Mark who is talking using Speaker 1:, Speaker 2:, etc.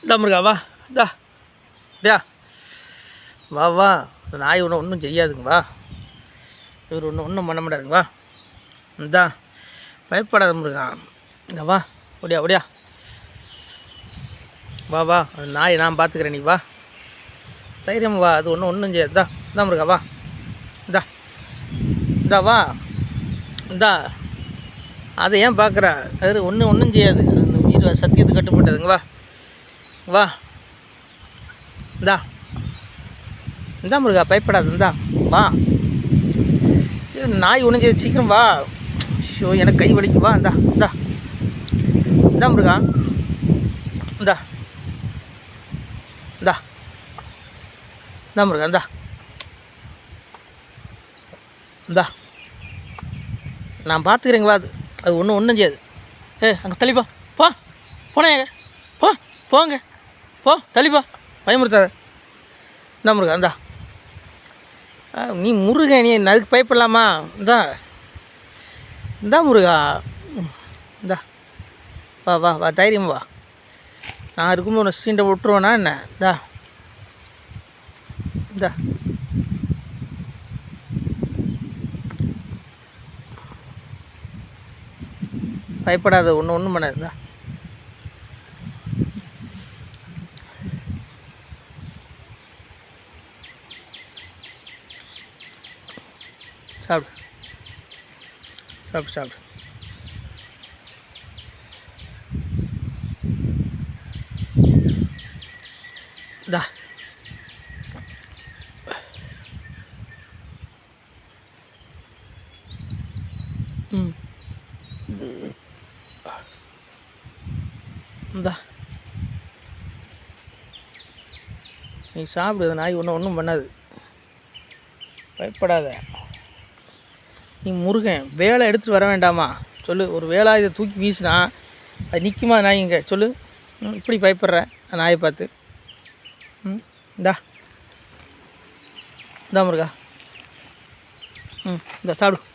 Speaker 1: இந்தா முருகா வா இந்தா அப்படியா வா வா நாய் ஒன்றும் செய்யாதுங்க வா இவர் ஒன்றும் பண்ண மாட்டாருங்க வா இந்தா பயப்படாத முருகா இங்கே வா ஒடியா ஒடியா வா வா நாய் நான் பார்த்துக்கிறேன் நீ வா தைரியம் வா அது ஒன்றும் செய்யாது இந்தா முருகா வா இந்தா இந்தா வா இந்தா அதை ஏன் பார்க்குற அது ஒன்றும் செய்யாது அந்த உயிர் சத்தியத்துக்கு கட்டுப்பட்டதுங்க வா வா இந்தா இந்தா முருகா பயப்படாது இந்தா வா நாய் ஒன்றும் செய்யாது சீக்கிரம் வா ஷோ எனக்கு கை வலிக்கு வா இந்தா இந்தா இந்தா முருகா இந்தா இந்தா இந்தா முருகா இந்தா இந்தா நான் பார்த்துக்கிறேங்க வா அது ஒன்றும் செய்யாது அங்கே தள்ளிப்பா போ போனேங்க போங்க போ தள்ளிப்பா பயமுறுத்தாத இந்தா முருகா இந்தா நீ முருகன் நீ அதுக்கு பயப்படலாமா இந்தா முருகா இந்தா வா வா வா தைரியம் வா நான் இருக்கும்போது உன்னை சீண்டை விட்டுருவேனா என்ன இந்தா இந்தா பயப்படாத ஒன்றும் பண்ணாது இந்தா சாப்பிடு சாப்பிடு சாப்பிடு இந்தா இந்தா நீ சாப்பிடு நாய் ஒன்றும் பண்ணாது பயப்படாத நீ முருகன் வேலை எடுத்துகிட்டு வர வேண்டாமா சொல்லு ஒரு வேலாயுதத்தை தூக்கி வீசினா அது நிற்குமா நாய் இங்கே சொல்லு இப்படி பயப்படுற நாயை பார்த்து இந்தா இந்தா முருகா இந்தா சாப்பிடு